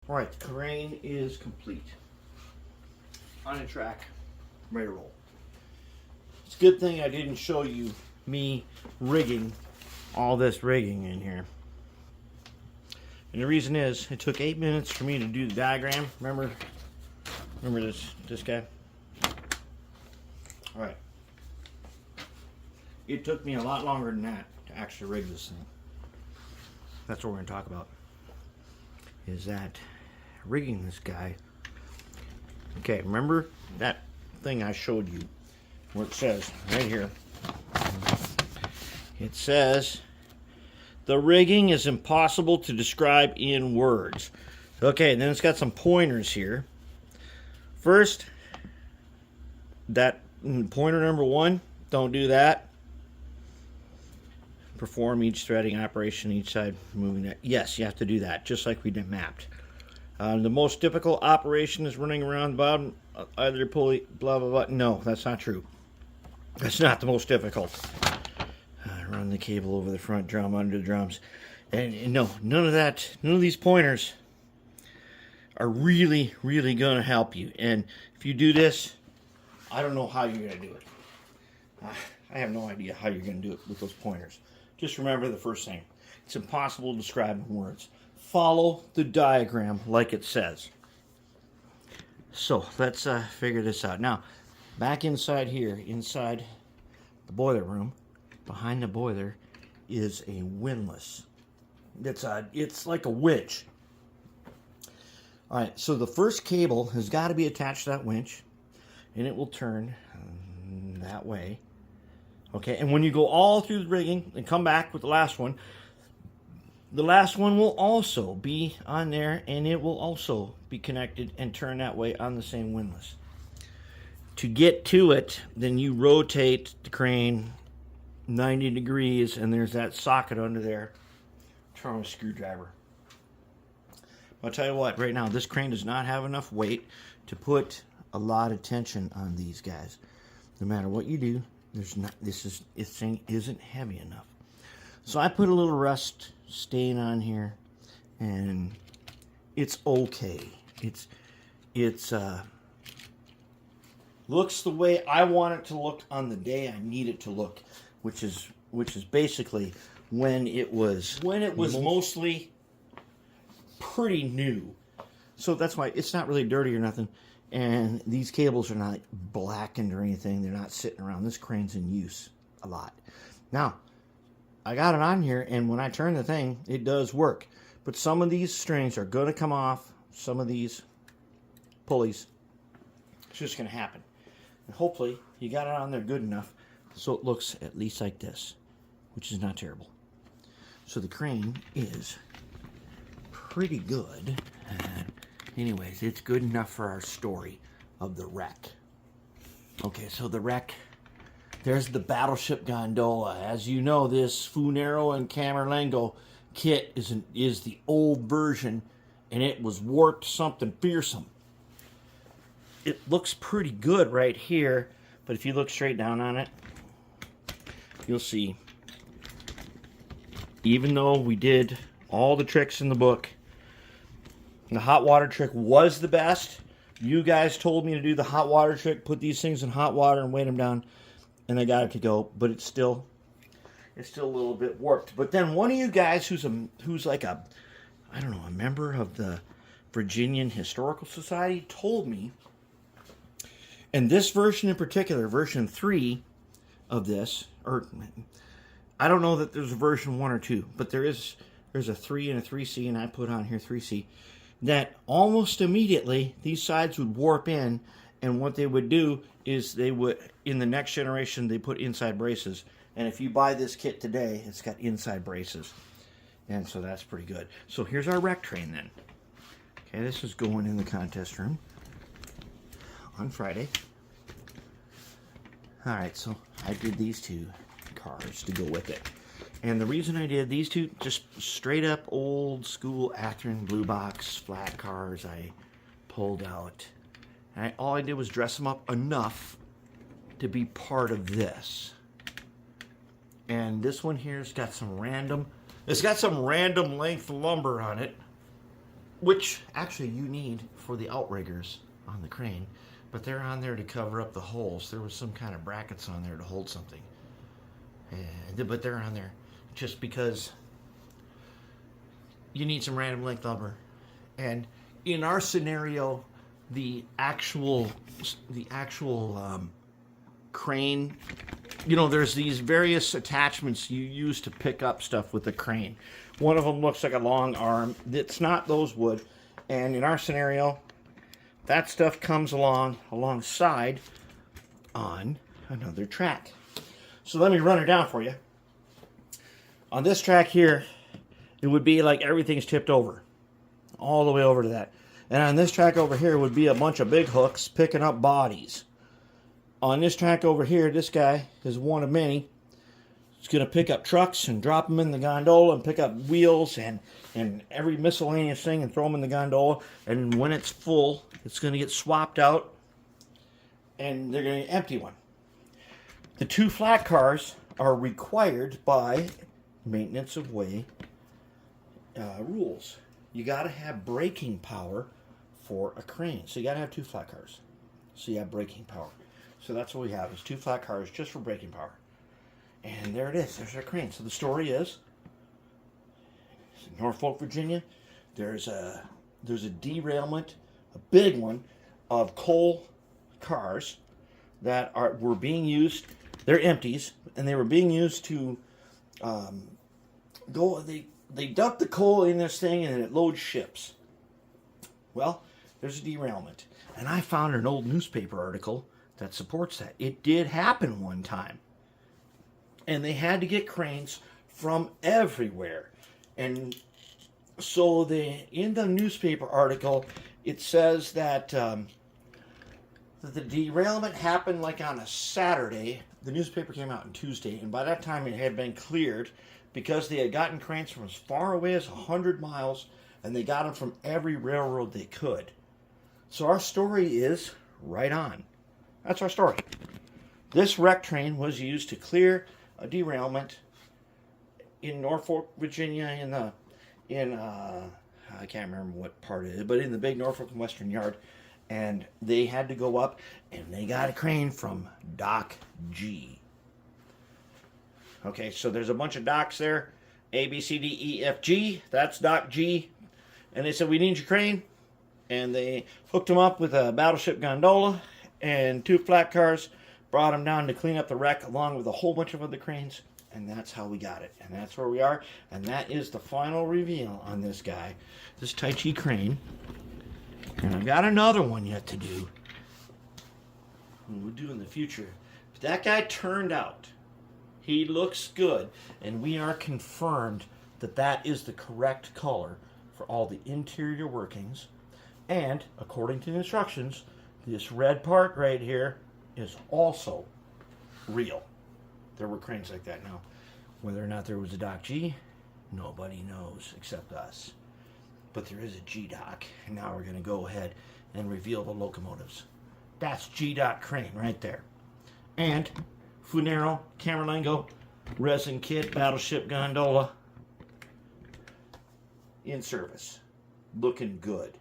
Alright, the crane is complete. On a track, ready to roll. It's a good thing I didn't show you me rigging all this rigging in here. And the reason is, it took 8 minutes for me to do the diagram. Remember this guy? Alright. It took me a lot longer than that to actually rig this thing. That's what we're going to talk about. Is that rigging this guy. Okay, remember that thing I showed you where it says right here, it says the rigging is impossible to describe in words. Okay, and then it's got some pointers here. First, that pointer number 1, don't do that. Perform each threading operation each side moving that. Yes, you have to do that, just like we did mapped. The most difficult operation is running around the bottom, either pulley, blah, blah, blah. No, that's not true. That's not the most difficult. Run the cable over the front drum, under the drums. And no, none of that, none of these pointers are really, really going to help you. And if you do this, I don't know how you're going to do it. I have no idea how you're going to do it with those pointers. Just remember the first thing. It's impossible to describe in words. Follow the diagram like it says. So let's figure this out. Now, back inside here, inside the boiler room, behind the boiler is a windlass. It's like a winch. All right, so the first cable has got to be attached to that winch, and it will turn that way. Okay, and when you go all through the rigging and come back with the last one will also be on there, and it will also be connected and turn that way on the same windlass. To get to it, then you rotate the crane 90 degrees, and there's that socket under there. Turn on a screwdriver. I'll tell you what, right now, this crane does not have enough weight to put a lot of tension on these guys. No matter what you do, this thing isn't heavy enough. So I put a little rust stain on here, and it's okay. It's looks the way I want it to look on the day I need it to look, which is basically when it was mostly pretty new. So that's why it's not really dirty or nothing. And these cables are not blackened or anything. They're not sitting around. This crane's in use a lot. Now, I got it on here, and when I turn the thing, it does work. But some of these strings are going to come off. Some of these pulleys. It's just going to happen. And hopefully, you got it on there good enough so it looks at least like this, which is not terrible. So the crane is pretty good. Anyways, it's good enough for our story of the wreck. Okay, so the wreck, there's the Battleship gondola. As you know, this Funero and Camerlengo kit is the old version, and it was warped something fearsome. It looks pretty good right here, but if you look straight down on it, you'll see, even though we did all the tricks in the book, the hot water trick was the best. You guys told me to do the hot water trick, put these things in hot water and weight them down, and I got it to go. But it's still a little bit warped. But then one of you guys who's like a, I don't know, a member of the Virginian Historical Society told me, and this version in particular, version 3 of this, or I don't know that there's a version 1 or 2, but there's a 3 and a 3C, and I put on here 3C. That almost immediately these sides would warp in, and what they would do is they would, in the next generation, they put inside braces. And if you buy this kit today, it's got inside braces. And so that's pretty good. So here's our wreck train then. Okay, this is going in the contest room on Friday. Alright, so I did these 2 cars to go with it. And the reason I did these 2, just straight up old school Athearn blue box flat cars I pulled out. And all I did was dress them up enough to be part of this. And this one here's got some random, it's got some random length lumber on it. which actually you need for the outriggers on the crane, but they're on there to cover up the holes. There was some kind of brackets on there to hold something, but they're on there just because you need some random length lumber. And in our scenario, the actual crane, you know, there's these various attachments you use to pick up stuff with the crane. One of them looks like a long arm. It's not those wood. And in our scenario, that stuff comes alongside on another track. So let me run it down for you. On this track here, it would be like everything's tipped over, all the way over to that. And on this track over here would be a bunch of big hooks picking up bodies. On this track over here, this guy is one of many. He's going to pick up trucks and drop them in the gondola and pick up wheels and every miscellaneous thing and throw them in the gondola. And when it's full, it's going to get swapped out and they're going to empty one. The 2 flat cars are required by maintenance of way rules. You got to have braking power for a crane. So you got to have 2 flat cars. So you have braking power. So that's what we have, is 2 flat cars just for braking power. And there it is. There's our crane. So the story is, in Norfolk, Virginia, there's a derailment, a big one, of coal cars that were being used. They're empties, and they were being used to go. They dump the coal in this thing, and it loads ships. Well, there's a derailment, and I found an old newspaper article that supports that. It did happen one time. And they had to get cranes from everywhere. And so in the newspaper article, it says that the derailment happened like on a Saturday. The newspaper came out on Tuesday, and by that time it had been cleared because they had gotten cranes from as far away as 100 miles, and they got them from every railroad they could. So our story is right on. That's our story. This wreck train was used to clear a derailment in Norfolk, Virginia, I can't remember what part it is, but in the big Norfolk and Western Yard, and they had to go up, and they got a crane from Dock G. Okay, so there's a bunch of docks there, A, B, C, D, E, F, G. That's Dock G, and they said, we need your crane, and they hooked them up with a Battleship gondola and 2 flat cars, brought them down to clean up the wreck along with a whole bunch of other cranes, and that's how we got it. And that's where we are, and that is the final reveal on this guy, this Tichy crane. And I've got another one yet to do. We'll do in the future. But that guy turned out. He looks good, and we are confirmed that that is the correct color for all the interior workings. And according to the instructions, this red part right here is also real. There were cranes like that. Now, whether or not there was a Dock G, nobody knows except us. But there is a G-Dock, and now we're going to go ahead and reveal the locomotives. That's G-Dock crane right there. And Funero, Camerlengo, resin kit, Battleship gondola in service. Looking good.